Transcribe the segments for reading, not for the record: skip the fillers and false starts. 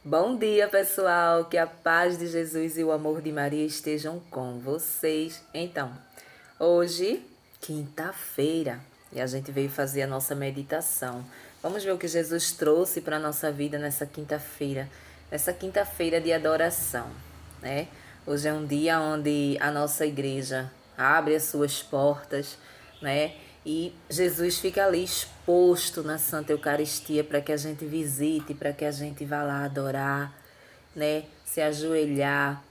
Bom dia, pessoal! Que a paz de Jesus e o amor de Maria estejam com vocês. Então, hoje, quinta-feira, e a gente veio fazer a nossa meditação. Vamos ver o que Jesus trouxe para a nossa vida nessa quinta-feira de adoração, né? Hoje é um dia onde a nossa igreja abre as suas portas, né? E Jesus fica ali exposto na Santa Eucaristia para que a gente visite, para que a gente vá lá adorar, né? Se ajoelhar,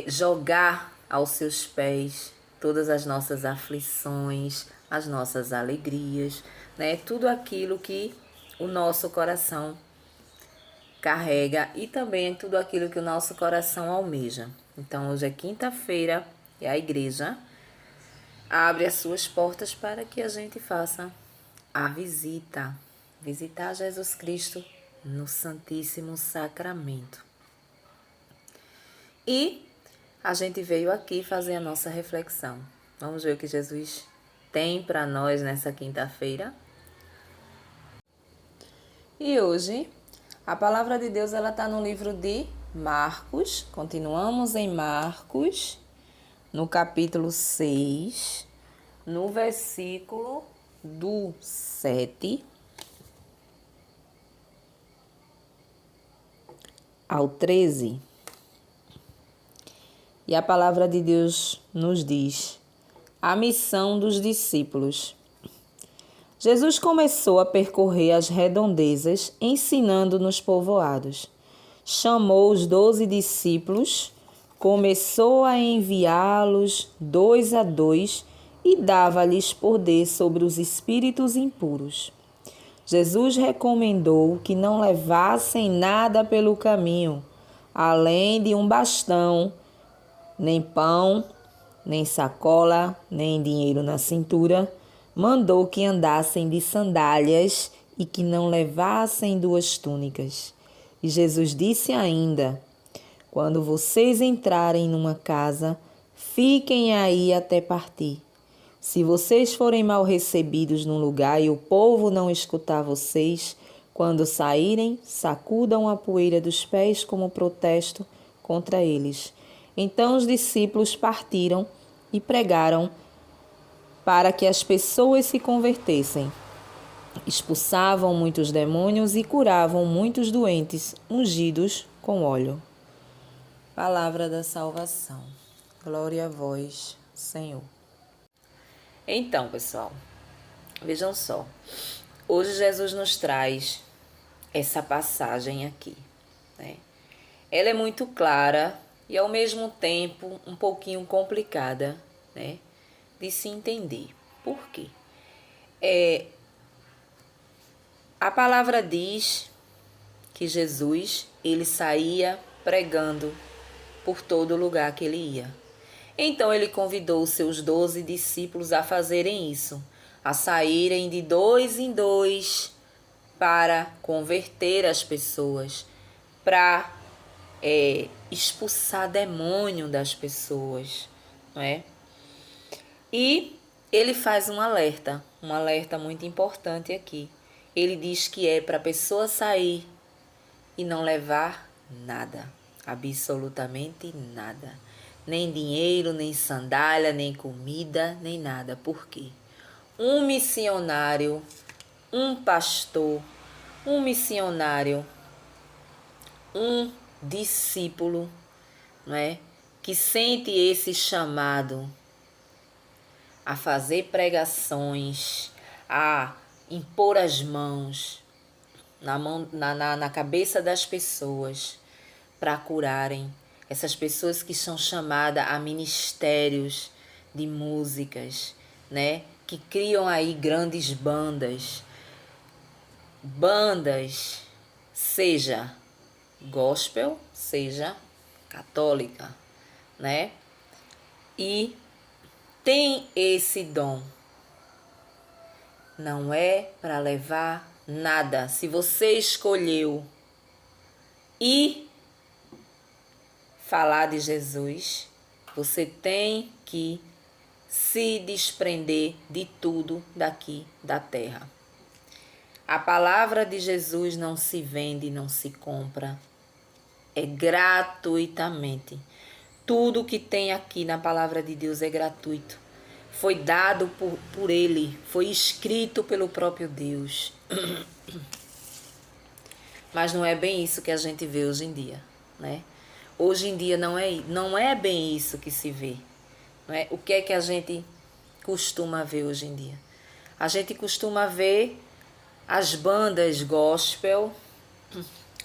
jogar aos seus pés todas as nossas aflições, as nossas alegrias, né? Tudo aquilo que o nosso coração carrega e também tudo aquilo que o nosso coração almeja. Então, hoje é quinta-feira e a igreja abre as suas portas para que a gente faça a visita, visitar Jesus Cristo no Santíssimo Sacramento. E a gente veio aqui fazer a nossa reflexão. Vamos ver o que Jesus tem para nós nessa quinta-feira. E hoje, a palavra de Deus ela está no livro de Marcos. Continuamos em Marcos, no capítulo 6, no versículo do 7 ao 13. E a palavra de Deus nos diz: a missão dos discípulos. Jesus começou a percorrer as redondezas, ensinando nos povoados. Chamou os 12 discípulos, começou a enviá-los 2 a 2 e dava-lhes poder sobre os espíritos impuros. Jesus recomendou que não levassem nada pelo caminho, além de um bastão, nem pão, nem sacola, nem dinheiro na cintura. Mandou que andassem de sandálias e que não levassem 2 túnicas. E Jesus disse ainda: quando vocês entrarem numa casa, fiquem aí até partir. Se vocês forem mal recebidos num lugar e o povo não escutar vocês, quando saírem, sacudam a poeira dos pés como protesto contra eles. Então os discípulos partiram e pregaram para que as pessoas se convertessem. Expulsavam muitos demônios e curavam muitos doentes, ungidos com óleo. Palavra da salvação. Glória a vós, Senhor. Então, pessoal, vejam só. Hoje Jesus nos traz essa passagem aqui, né? Ela é muito clara e ao mesmo tempo um pouquinho complicada, né, de se entender. Por quê? A palavra diz que Jesus, ele saía pregando por todo lugar que ele ia. Então ele convidou os seus 12 discípulos a fazerem isso, a saírem de 2 em 2 para converter as pessoas, para expulsar demônio das pessoas, não é? E ele faz um alerta muito importante aqui. Ele diz que é para a pessoa sair e não levar nada, absolutamente nada. Nem dinheiro, nem sandália, nem comida, nem nada. Por quê? Um missionário, um pastor, um missionário, um discípulo, não é? Que sente esse chamado a fazer pregações, a impor as mãos na cabeça das pessoas para curarem. Essas pessoas que são chamadas a ministérios de músicas, né? Que criam aí grandes bandas, seja gospel, seja católica, né? E tem esse dom. Não é para levar nada. Se você escolheu ir falar de Jesus, você tem que se desprender de tudo daqui da terra. A palavra de Jesus não se vende, não se compra. É gratuitamente. Tudo que tem aqui na palavra de Deus é gratuito. Foi dado por Ele, foi escrito pelo próprio Deus. Mas não é bem isso que a gente vê hoje em dia, né? Hoje em dia não é bem isso que se vê, não é? O que é que a gente costuma ver hoje em dia? A gente costuma ver as bandas gospel,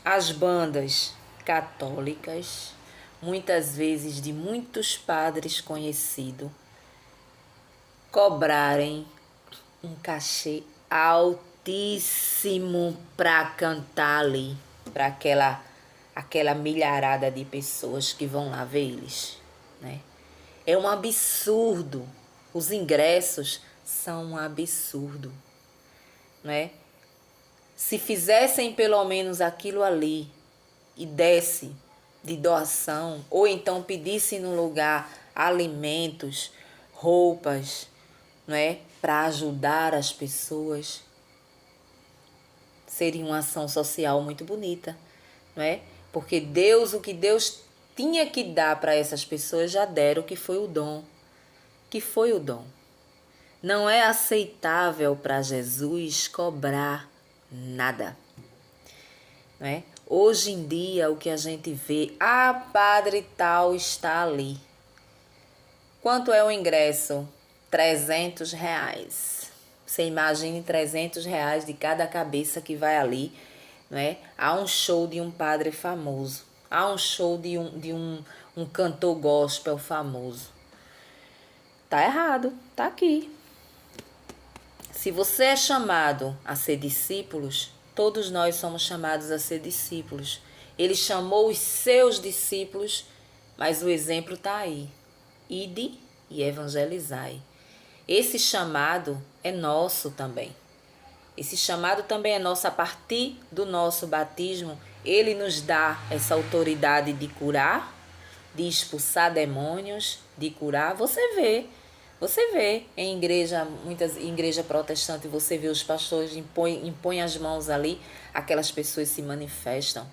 as bandas católicas, muitas vezes de muitos padres conhecidos, cobrarem um cachê altíssimo para cantar ali, para aquela milharada de pessoas que vão lá ver eles, né? É um absurdo. Os ingressos são um absurdo, né? Se fizessem pelo menos aquilo ali e desse de doação, ou então pedisse no lugar alimentos, roupas, não é, para ajudar as pessoas, seria uma ação social muito bonita, não é? Porque Deus, o que Deus tinha que dar para essas pessoas já deram, que foi o dom. Que foi o dom. Não é aceitável para Jesus cobrar nada, não é? Hoje em dia o que a gente vê, padre tal está ali. Quanto é o ingresso? R$300. Você imagine R$300 de cada cabeça que vai ali, né? Há um show de um padre famoso. Há um show de um cantor gospel famoso. Tá errado, tá aqui. Se você é chamado a ser discípulos, todos nós somos chamados a ser discípulos. Ele chamou os seus discípulos, mas o exemplo está aí. Ide e evangelizai. Esse chamado é nosso também. Esse chamado também é nosso a partir do nosso batismo. Ele nos dá essa autoridade de curar, de expulsar demônios, de curar. Você vê em igreja protestante, você vê os pastores impõem as mãos ali, aquelas pessoas se manifestam.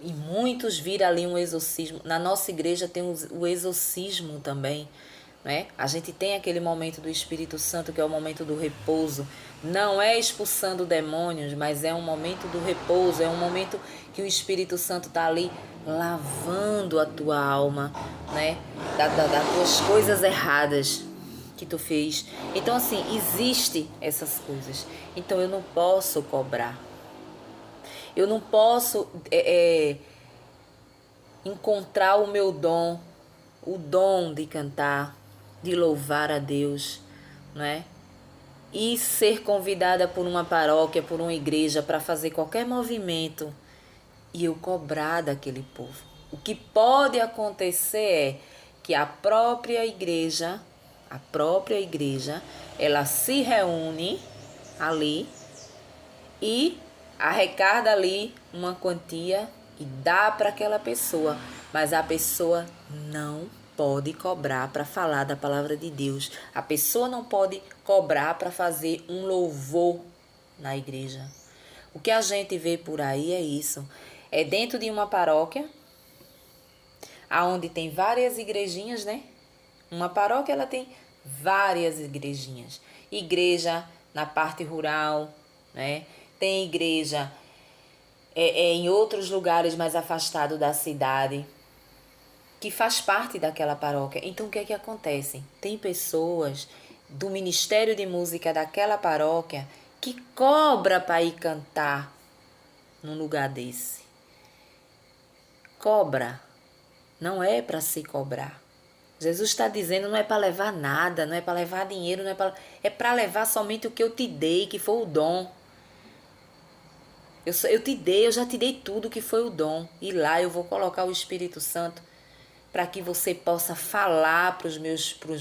E muitos viram ali um exorcismo. Na nossa igreja tem o exorcismo também, né? A gente tem aquele momento do Espírito Santo, que é o momento do repouso. Não é expulsando demônios, mas é um momento do repouso. É um momento que o Espírito Santo está ali lavando a tua alma, né? Das tuas coisas erradas que tu fez. Então, assim, existe essas coisas. Então, eu não posso cobrar. Eu não posso encontrar o meu dom, o dom de cantar, de louvar a Deus, não é? E ser convidada por uma paróquia, por uma igreja para fazer qualquer movimento e eu cobrar daquele povo. O que pode acontecer é que a própria igreja, ela se reúne ali e arrecada ali uma quantia e dá para aquela pessoa, mas a pessoa não pode cobrar para falar da palavra de Deus. A pessoa não pode cobrar para fazer um louvor na igreja. O que a gente vê por aí é isso. É dentro de uma paróquia, aonde tem várias igrejinhas, né? Uma paróquia, ela tem várias igrejinhas. Igreja na parte rural, né? Tem igreja em outros lugares mais afastados da cidade, que faz parte daquela paróquia. Então, o que é que acontece? Tem pessoas do Ministério de Música daquela paróquia que cobra para ir cantar num lugar desse. Cobra. Não é para se cobrar. Jesus está dizendo, não é para levar nada, não é para levar dinheiro, é para levar somente o que eu te dei, que foi o dom. Eu já te dei tudo que foi o dom. E lá eu vou colocar o Espírito Santo para que você possa falar para os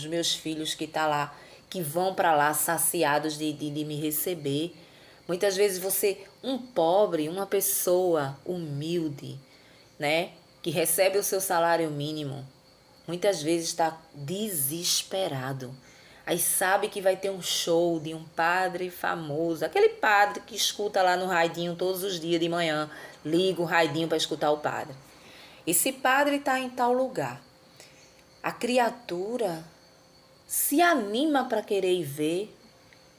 meus filhos que tá lá, que vão para lá saciados de me receber. Muitas vezes um pobre, uma pessoa humilde, né, que recebe o seu salário mínimo, muitas vezes está desesperado. Aí sabe que vai ter um show de um padre famoso, aquele padre que escuta lá no radinho todos os dias de manhã, liga o radinho para escutar o padre. Esse padre está em tal lugar. A criatura se anima para querer ir ver,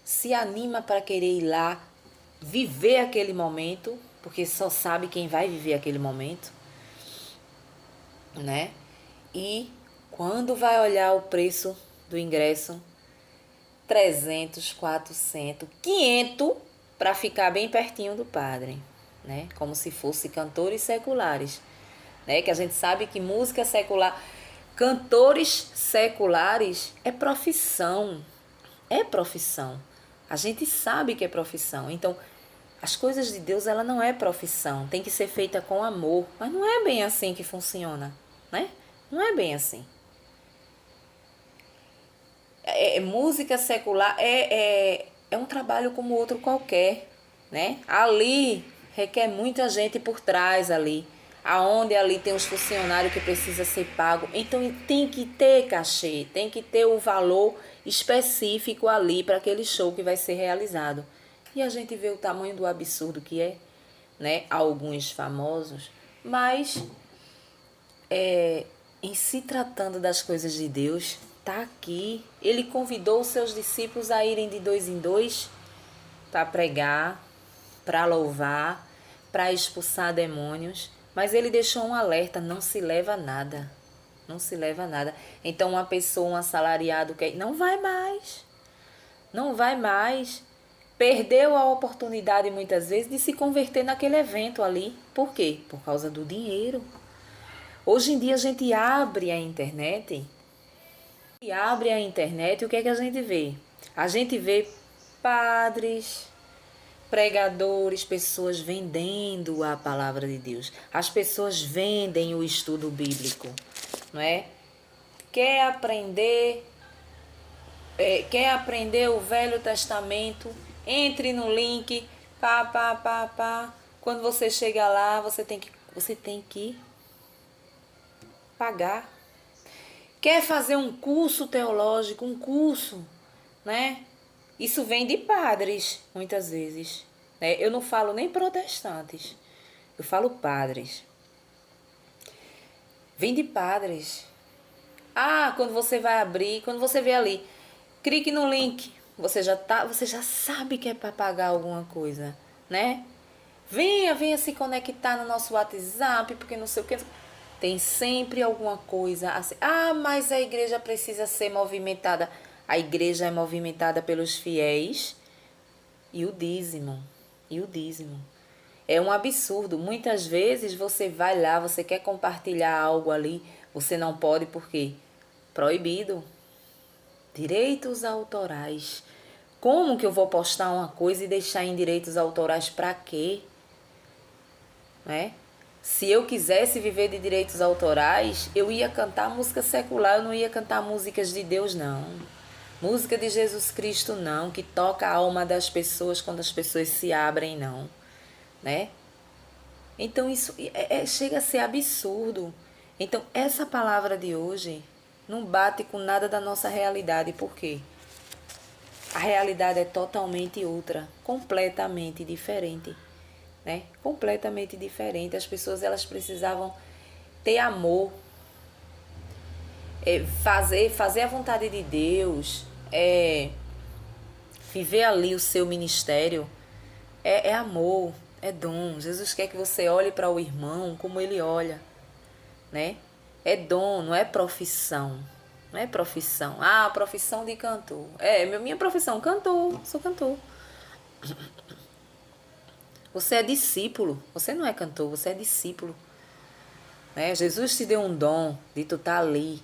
se anima para querer ir lá, viver aquele momento, porque só sabe quem vai viver aquele momento, né? E quando vai olhar o preço do ingresso, 300, 400, 500 para ficar bem pertinho do padre, né? Como se fosse cantores seculares, né? Que a gente sabe que música secular, cantores seculares é profissão. É profissão. A gente sabe que é profissão. Então, as coisas de Deus, ela não é profissão. Tem que ser feita com amor. Mas não é bem assim que funciona, né? Não é bem assim. Música secular é um trabalho como outro qualquer, né? Ali requer muita gente por trás ali. Aonde ali tem os funcionários que precisa ser pago. Então tem que ter cachê, tem que ter o valor específico ali para aquele show que vai ser realizado. E a gente vê o tamanho do absurdo que é, né? Alguns famosos, mas em se tratando das coisas de Deus, tá aqui. Ele convidou os seus discípulos a irem de 2 em 2 para pregar, para louvar, para expulsar demônios. Mas ele deixou um alerta, não se leva nada. Não se leva nada. Então uma pessoa, um assalariado, não vai mais. Não vai mais. Perdeu a oportunidade muitas vezes de se converter naquele evento ali. Por quê? Por causa do dinheiro. Hoje em dia a gente abre a internet. E abre a internet, o que é que a gente vê? A gente vê padres, pregadores, pessoas vendendo a palavra de Deus. As pessoas vendem o estudo bíblico, não é? Quer aprender o Velho Testamento? Entre no link, pá. Quando você chega lá, você tem que pagar. Quer fazer um curso teológico, né? Isso vem de padres, muitas vezes, né? Eu não falo nem protestantes, eu falo padres. Vem de padres. Quando você vai abrir, quando você vê ali, clique no link, você já sabe que é para pagar alguma coisa, né? Venha se conectar no nosso WhatsApp, porque não sei o que. Tem sempre alguma coisa assim. Mas a igreja precisa ser movimentada. A igreja é movimentada pelos fiéis e o dízimo. É um absurdo. Muitas vezes você vai lá, você quer compartilhar algo ali, você não pode porque proibido. Direitos autorais. Como que eu vou postar uma coisa e deixar em direitos autorais para quê? Né? Se eu quisesse viver de direitos autorais, eu ia cantar música secular, eu não ia cantar músicas de Deus, não. Música de Jesus Cristo, não, que toca a alma das pessoas quando as pessoas se abrem, não. Né? Então isso chega a ser absurdo. Então essa palavra de hoje não bate com nada da nossa realidade. Por quê? A realidade é totalmente outra, completamente diferente. Né? Completamente diferente. As pessoas elas precisavam ter amor, fazer a vontade de Deus, viver ali o seu ministério. É amor, é dom. Jesus quer que você olhe para o irmão como ele olha, né? É dom, não é profissão. Não é profissão. Profissão de cantor. Minha profissão, cantor, sou cantor. Você é discípulo, você não é cantor, você é discípulo. Né? Jesus te deu um dom de tu estar ali.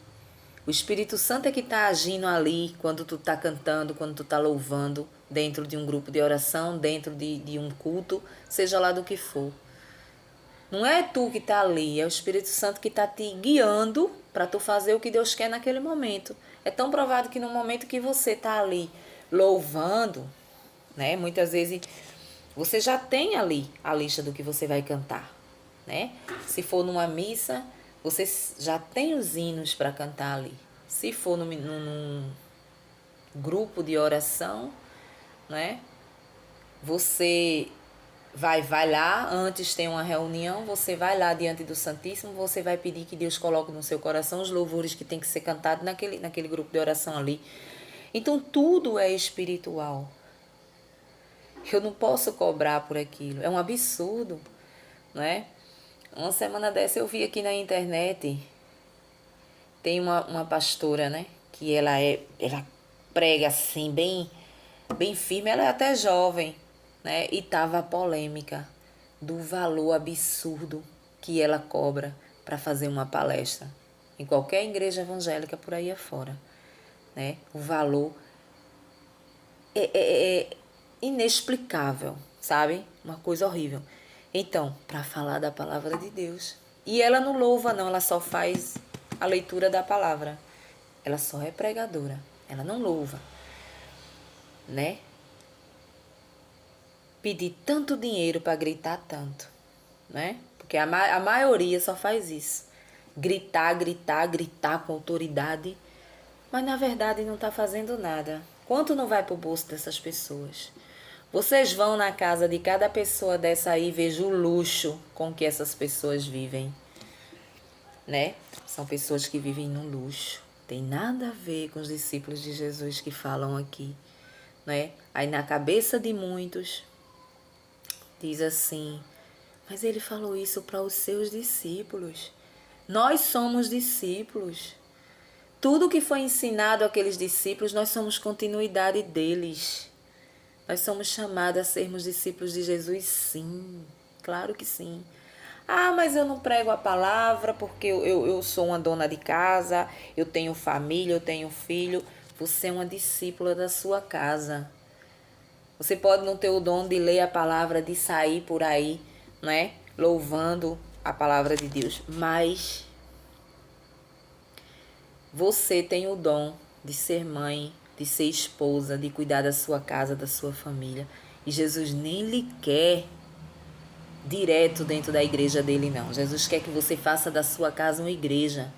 O Espírito Santo é que está agindo ali quando tu está cantando, quando tu está louvando, dentro de um grupo de oração, dentro de um culto, seja lá do que for. Não é tu que está ali, é o Espírito Santo que está te guiando para tu fazer o que Deus quer naquele momento. É tão provado que no momento que você está ali louvando, né, muitas vezes você já tem ali a lista do que você vai cantar, né? Se for numa missa, você já tem os hinos para cantar ali. Se for grupo de oração, né? Você vai lá, antes tem uma reunião, você vai lá diante do Santíssimo, você vai pedir que Deus coloque no seu coração os louvores que tem que ser cantados naquele grupo de oração ali. Então tudo é espiritual. Eu não posso cobrar por aquilo, é um absurdo, não é? Uma semana dessa eu vi aqui na internet, tem uma pastora, né? Que ela prega assim, bem firme, ela é até jovem, né? E tava a polêmica do valor absurdo que ela cobra para fazer uma palestra em qualquer igreja evangélica por aí afora, né? O valor é inexplicável, sabe? Uma coisa horrível. Então, para falar da palavra de Deus. E ela não louva não, ela só faz a leitura da palavra. Ela só é pregadora, ela não louva, né? Pedir tanto dinheiro para gritar tanto, né? Porque a maioria só faz isso. Gritar com autoridade, mas na verdade não está fazendo nada. Quanto não vai para o bolso dessas pessoas? Vocês vão na casa de cada pessoa dessa aí e vejam o luxo com que essas pessoas vivem, né? São pessoas que vivem no luxo. Tem nada a ver com os discípulos de Jesus que falam aqui, né? Aí na cabeça de muitos diz assim, mas ele falou isso para os seus discípulos. Nós somos discípulos. Tudo que foi ensinado àqueles discípulos, nós somos continuidade deles. Nós somos chamados a sermos discípulos de Jesus, sim. Claro que sim. Ah, mas eu não prego a palavra porque eu sou uma dona de casa, eu tenho família, eu tenho filho. Você é uma discípula da sua casa. Você pode não ter o dom de ler a palavra, de sair por aí, né? Louvando a palavra de Deus. Mas você tem o dom de ser mãe, de ser esposa, de cuidar da sua casa, da sua família. E Jesus nem lhe quer direto dentro da igreja dele, não. Jesus quer que você faça da sua casa uma igreja,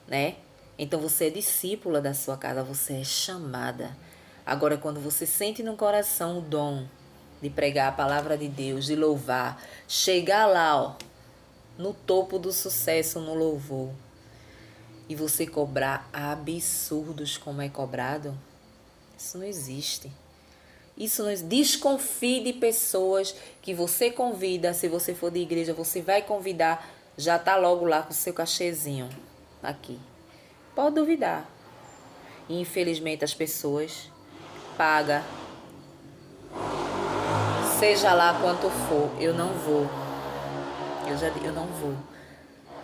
né? Então você é discípula da sua casa, você é chamada. Agora, quando você sente no coração o dom de pregar a palavra de Deus, de louvar, chegar lá, ó, no topo do sucesso no louvor, e você cobrar absurdos como é cobrado, isso não existe. Isso não existe. Desconfie de pessoas que você convida. Se você for de igreja, você vai convidar, já tá logo lá com o seu cachezinho aqui. Pode duvidar. E infelizmente as pessoas pagam, seja lá quanto for. Eu não vou. Eu não vou.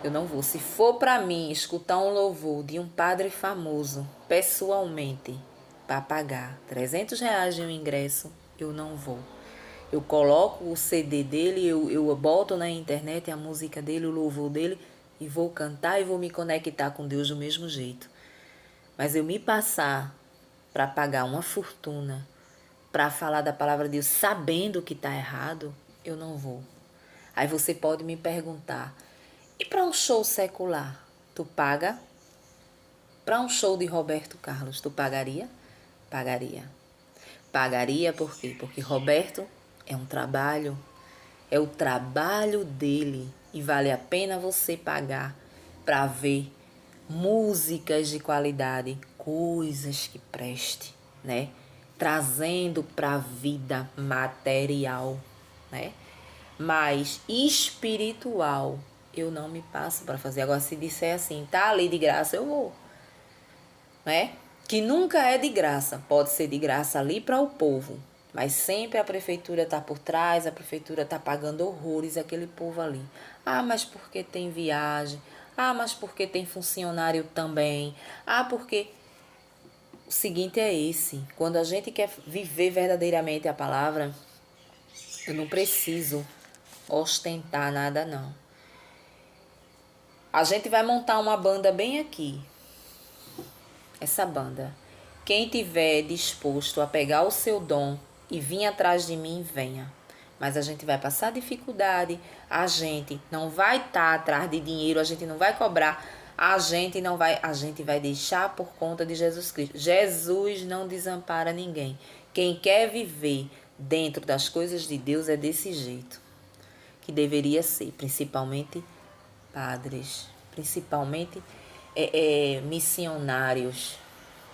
Eu não vou. Se for para mim escutar um louvor de um padre famoso, pessoalmente, para pagar R$300 de um ingresso, eu não vou. Eu coloco o CD dele, eu boto na internet a música dele, o louvor dele, e vou cantar e vou me conectar com Deus do mesmo jeito. Mas eu me passar para pagar uma fortuna, para falar da palavra de Deus sabendo que está errado, eu não vou. Aí você pode me perguntar, e para um show secular, tu paga? Para um show de Roberto Carlos, tu pagaria? Pagaria. Pagaria por quê? Porque Roberto é um trabalho, é o trabalho dele e vale a pena você pagar para ver músicas de qualidade, coisas que preste, né? Trazendo para a vida material, né? Mas espiritual eu não me passo para fazer. Agora, se disser assim, tá ali de graça, eu vou, né? Que nunca é de graça, pode ser de graça ali para o povo, mas sempre a prefeitura tá por trás, a prefeitura tá pagando horrores aquele povo ali. Ah, mas porque tem viagem, ah, mas porque tem funcionário também, ah, porque... O seguinte é esse, quando a gente quer viver verdadeiramente a palavra, eu não preciso ostentar nada não. A gente vai montar uma banda bem aqui. Essa banda. Quem tiver disposto a pegar o seu dom e vir atrás de mim, venha. Mas a gente vai passar dificuldade, a gente não vai estar atrás de dinheiro, a gente não vai cobrar a gente vai deixar por conta de Jesus Cristo. Jesus não desampara ninguém. Quem quer viver dentro das coisas de Deus é desse jeito que deveria ser, principalmente padres, principalmente missionários,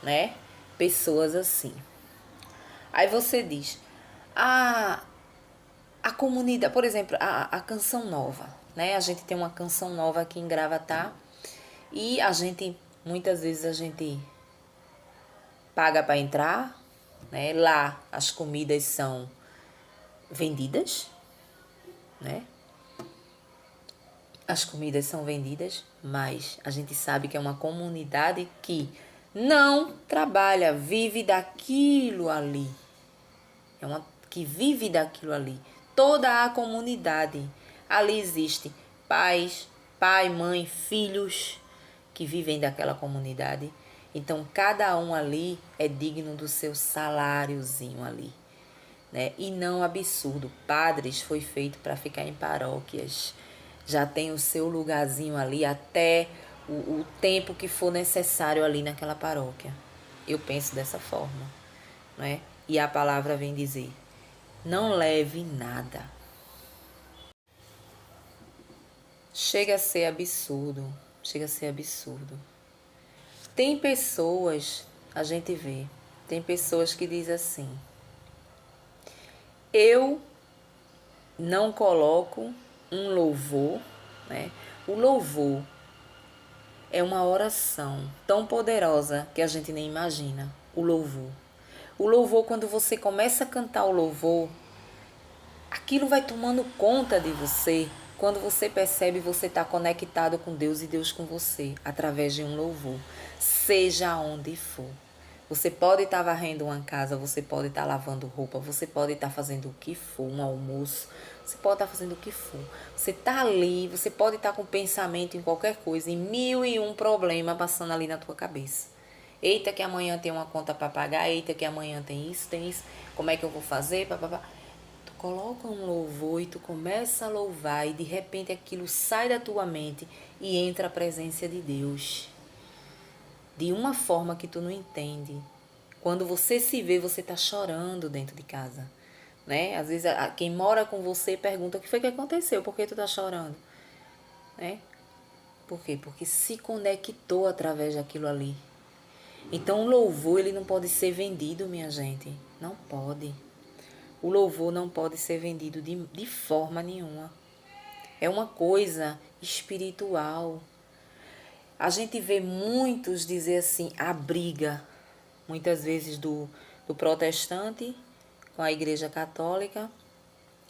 né? Pessoas assim. Aí você diz, a comunidade, por exemplo, a canção nova, né? A gente tem uma canção nova aqui em Gravatá e muitas vezes a gente paga para entrar, né? Lá as comidas são vendidas, né? As comidas são vendidas, mas a gente sabe que é uma comunidade que não trabalha, vive daquilo ali. Que vive daquilo ali. Toda a comunidade. Ali existe pais, pai, mãe, filhos que vivem daquela comunidade. Então, cada um ali é digno do seu saláriozinho ali, né? E não absurdo. Padres foi feito para ficar em paróquias. Já tem o seu lugarzinho ali até o tempo que for necessário ali naquela paróquia. Eu penso dessa forma, né? E a palavra vem dizer, não leve nada. Chega a ser absurdo. Tem pessoas, a gente vê, tem pessoas que dizem assim, eu não coloco um louvor, né? O louvor é uma oração tão poderosa que a gente nem imagina. O louvor, quando você começa a cantar o louvor, aquilo vai tomando conta de você. Quando você percebe, você está conectado com Deus e Deus com você, através de um louvor, seja onde for. Você pode estar varrendo uma casa, você pode estar lavando roupa, você pode estar fazendo o que for, um almoço, você pode estar fazendo o que for. Você está ali, você pode estar com pensamento em qualquer coisa, em 1001 problemas passando ali na tua cabeça. Eita que amanhã tem uma conta para pagar, eita que amanhã tem isso, como é que eu vou fazer, papapá. Tu coloca um louvor e tu começa a louvar e de repente aquilo sai da tua mente e entra a presença de Deus. De uma forma que tu não entende. Quando você se vê, você tá chorando dentro de casa, né? Às vezes quem mora com você pergunta o que foi que aconteceu, por que tu tá chorando, né? Por quê? Porque se conectou através daquilo ali. Então o louvor, ele não pode ser vendido, minha gente. Não pode. O louvor não pode ser vendido de forma nenhuma. É uma coisa espiritual. A gente vê muitos dizer assim, a briga, muitas vezes do protestante com a igreja católica,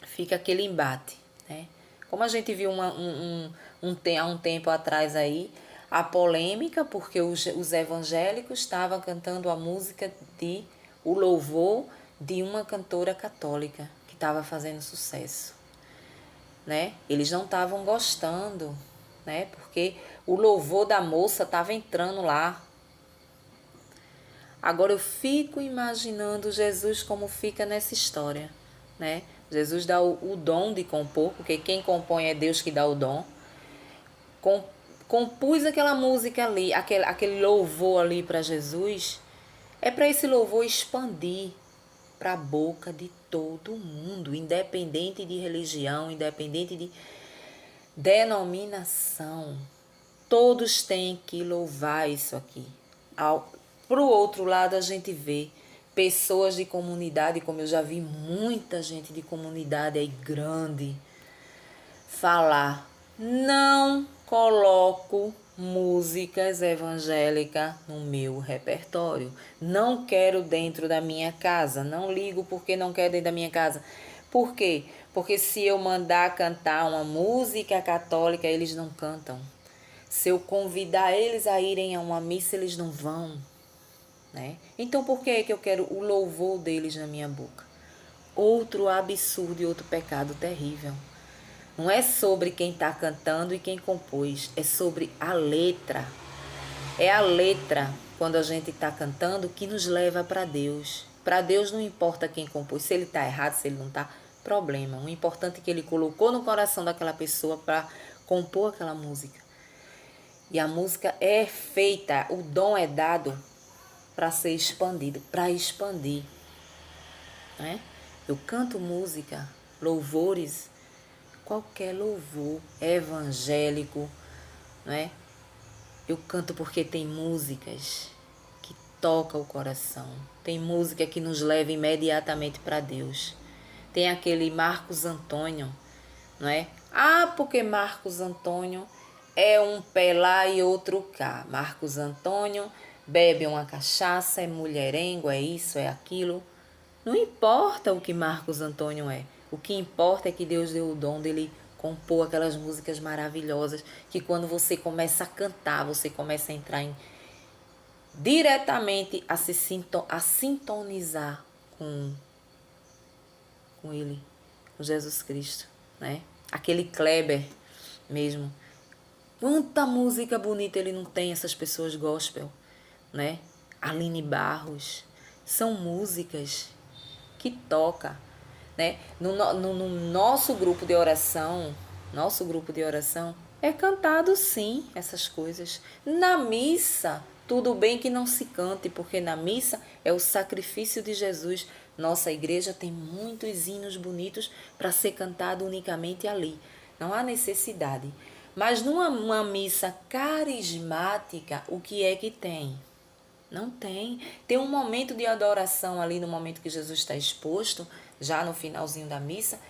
fica aquele embate, né? Como a gente viu há um tempo atrás aí, a polêmica, porque os evangélicos estavam cantando a música o louvor de uma cantora católica que estava fazendo sucesso, né? Eles não estavam gostando, né? Porque o louvor da moça estava entrando lá. Agora eu fico imaginando Jesus como fica nessa história, né? Jesus dá o dom de compor, porque quem compõe é Deus que dá o dom. Compus aquela música ali, aquele louvor ali para Jesus, é para esse louvor expandir para a boca de todo mundo, independente de religião, independente de denominação. Todos têm que louvar isso aqui. Pro outro lado, a gente vê pessoas de comunidade, como eu já vi muita gente de comunidade aí grande falar, não coloco músicas evangélicas no meu repertório. Não quero dentro da minha casa. Não ligo porque não quero dentro da minha casa. Por quê? Porque se eu mandar cantar uma música católica, eles não cantam. Se eu convidar eles a irem a uma missa, eles não vão, né? Então por que é que eu quero o louvor deles na minha boca? Outro absurdo e outro pecado terrível. Não é sobre quem está cantando e quem compôs, é sobre a letra. É a letra, quando a gente está cantando, que nos leva para Deus. Para Deus não importa quem compôs, se ele está errado, se ele não está, problema. O importante é que ele colocou no coração daquela pessoa para compor aquela música. E a música é feita, o dom é dado para ser expandido, para expandir, né? Eu canto música, louvores, qualquer louvor evangélico, né? Eu canto porque tem músicas que tocam o coração. Tem música que nos leva imediatamente para Deus. Tem aquele Marcos Antônio, não é? Ah, porque Marcos Antônio é um pé lá e outro cá. Marcos Antônio bebe uma cachaça, é mulherengo, é isso, é aquilo. Não importa o que Marcos Antônio é. O que importa é que Deus deu o dom dele compor aquelas músicas maravilhosas que quando você começa a cantar, você começa a entrar diretamente a sintonizar com ele, com Jesus Cristo, né? Aquele Kleber mesmo. Quanta música bonita ele não tem, essas pessoas gospel, né? Aline Barros. São músicas que toca, né? No nosso grupo de oração, é cantado sim essas coisas. Na missa, tudo bem que não se cante, porque na missa é o sacrifício de Jesus. Nossa igreja tem muitos hinos bonitos para ser cantado unicamente ali. Não há necessidade. Mas numa missa carismática, o que é que tem? Não tem. Tem um momento de adoração ali, no momento que Jesus está exposto, já no finalzinho da missa.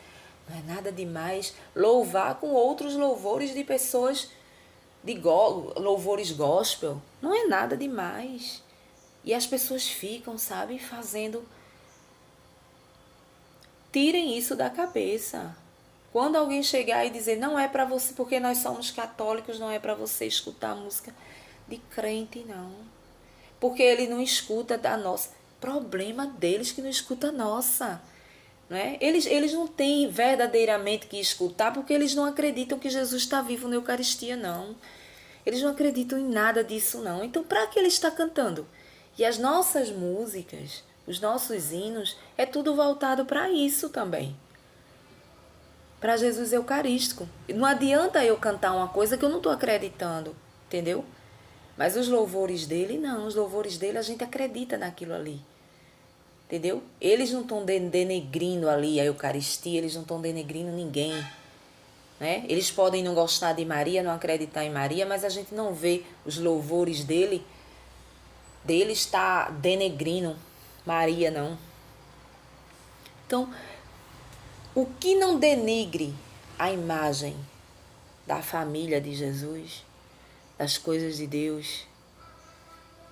Não é nada demais louvar com outros louvores de pessoas, louvores gospel. Não é nada demais. E as pessoas ficam, sabe, fazendo. Tirem isso da cabeça. Quando alguém chegar e dizer, não é para você, porque nós somos católicos, não é para você escutar música de crente, não. Porque ele não escuta da nossa. Problema deles que não escuta a nossa. Né? Eles não têm verdadeiramente que escutar porque eles não acreditam que Jesus está vivo na Eucaristia, não. Eles não acreditam em nada disso, não. Então, para que ele está cantando? E as nossas músicas, os nossos hinos, é tudo voltado para isso também. Para Jesus Eucarístico. Não adianta eu cantar uma coisa que eu não estou acreditando, entendeu? Mas os louvores dele, não. Os louvores dele, a gente acredita naquilo ali. Entendeu? Eles não estão denegrindo ali a Eucaristia, eles não estão denegrindo ninguém. Né? Eles podem não gostar de Maria, não acreditar em Maria, mas a gente não vê os louvores dele está denegrindo Maria, não. Então, o que não denigre a imagem da família de Jesus, das coisas de Deus,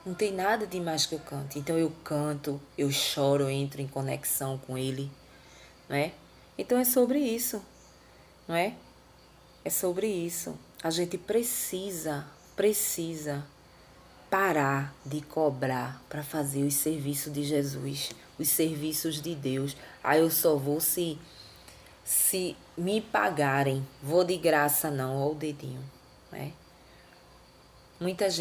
não tem nada de mais que eu cante. Então eu canto, eu choro, eu entro em conexão com ele, não é? Então é sobre isso, não é? É sobre isso. A gente precisa parar de cobrar para fazer os serviços de Jesus, os serviços de Deus. Aí eu só vou se me pagarem, vou de graça não, ó o dedinho, né? Muitas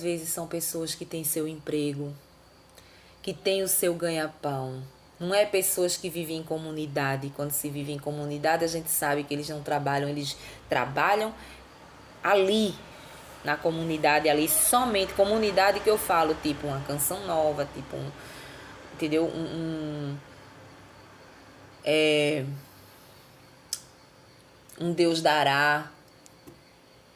vezes são pessoas que têm seu emprego, que têm o seu ganha-pão. Não é pessoas que vivem em comunidade. Quando se vive em comunidade, a gente sabe que eles não trabalham, eles trabalham ali, na comunidade, ali, somente comunidade que eu falo, tipo uma canção nova, tipo entendeu? Um Deus dará,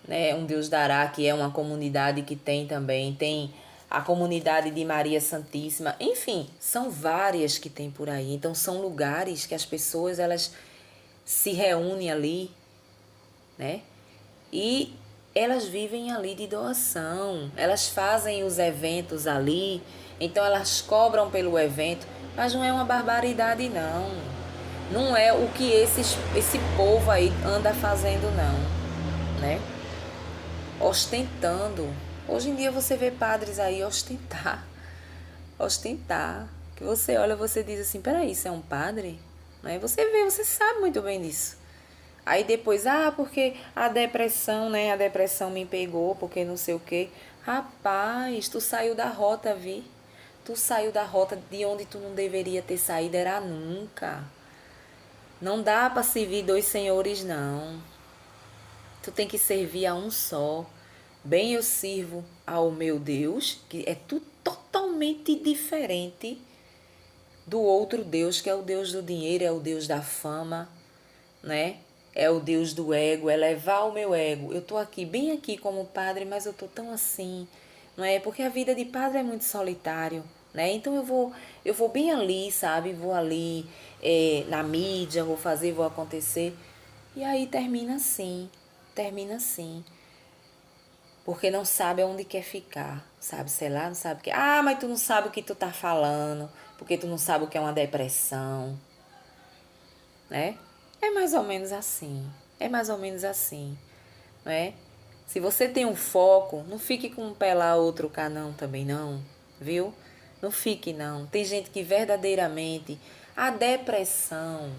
né? Um Deus dará, que é uma comunidade que tem também, tem a comunidade de Maria Santíssima, enfim, são várias que tem por aí. Então são lugares que as pessoas elas se reúnem ali, né? E elas vivem ali de doação, elas fazem os eventos ali, então elas cobram pelo evento, mas não é uma barbaridade não. Não é o que esse povo aí anda fazendo não, né? Ostentando. Hoje em dia você vê padres aí ostentar. Que você olha, você diz assim, peraí, isso é um padre? Né? Você vê, você sabe muito bem disso. Aí depois, porque a depressão, né? A depressão me pegou, porque não sei o quê. Rapaz, tu saiu da rota, vi? Tu saiu da rota de onde tu não deveria ter saído, era nunca. Não dá para servir dois senhores, não. Tu tem que servir a um só. Bem eu sirvo ao meu Deus, que é tudo totalmente diferente do outro Deus, que é o Deus do dinheiro, é o Deus da fama, né? É o Deus do ego, é levar o meu ego. Eu tô aqui, bem aqui como padre, mas eu tô tão assim, não é? Porque a vida de padre é muito solitário, né? Então eu vou bem ali, sabe? Vou ali na mídia, vou fazer, vou acontecer. E aí termina assim, termina assim. Porque não sabe aonde quer ficar, sabe? Sei lá, não sabe o que. Ah, mas tu não sabe o que tu tá falando, porque tu não sabe o que é uma depressão, né? É mais ou menos assim. É mais ou menos assim, não é? Se você tem um foco, não fique com um pé lá, outro cá não também não, viu? Não fique não. Tem gente que verdadeiramente a depressão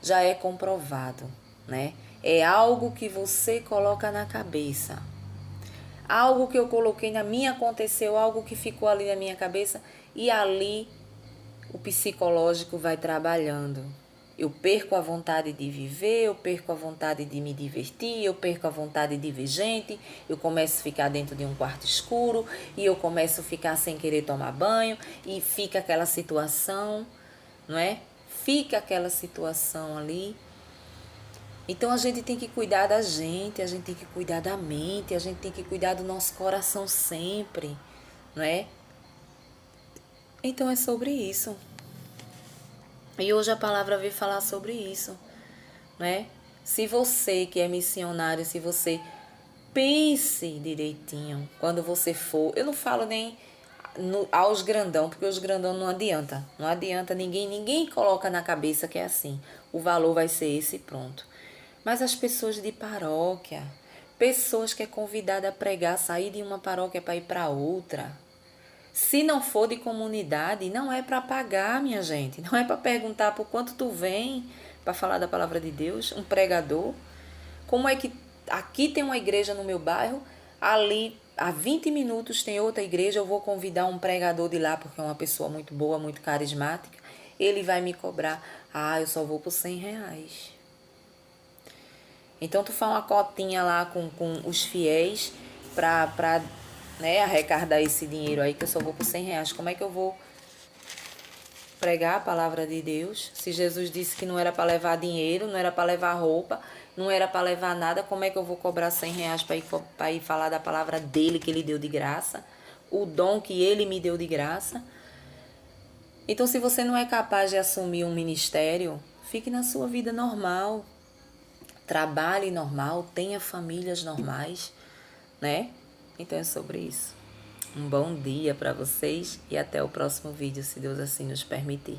já é comprovado, né? É algo que você coloca na cabeça. Algo que eu coloquei na minha aconteceu, algo que ficou ali na minha cabeça e ali o psicológico vai trabalhando. Eu perco a vontade de viver, eu perco a vontade de me divertir, eu perco a vontade de ver gente, eu começo a ficar dentro de um quarto escuro e eu começo a ficar sem querer tomar banho e fica aquela situação, não é? Fica aquela situação ali. Então a gente tem que cuidar da gente, a gente tem que cuidar da mente, a gente tem que cuidar do nosso coração sempre, não é? Então é sobre isso. E hoje a palavra veio falar sobre isso, né? Se você que é missionário, se você pense direitinho quando você for, eu não falo nem aos grandão, porque os grandão não adianta, não adianta ninguém coloca na cabeça que é assim, o valor vai ser esse e pronto. Mas as pessoas de paróquia, pessoas que é convidada a pregar, sair de uma paróquia para ir para outra, se não for de comunidade, não é para pagar, minha gente. Não é para perguntar por quanto tu vem para falar da palavra de Deus, um pregador. Como é que aqui tem uma igreja no meu bairro, ali a 20 minutos tem outra igreja, eu vou convidar um pregador de lá porque é uma pessoa muito boa, muito carismática. Ele vai me cobrar, eu só vou por R$100. Então tu faz uma cotinha lá com os fiéis para né, arrecadar esse dinheiro aí, que eu só vou por R$100. Como é que eu vou pregar a palavra de Deus? Se Jesus disse que não era para levar dinheiro, não era para levar roupa, não era para levar nada, como é que eu vou cobrar R$100 para ir falar da palavra dele que ele deu de graça? O dom que ele me deu de graça? Então, se você não é capaz de assumir um ministério, fique na sua vida normal. Trabalhe normal, tenha famílias normais, né? Então é sobre isso. Um bom dia para vocês e até o próximo vídeo, se Deus assim nos permitir.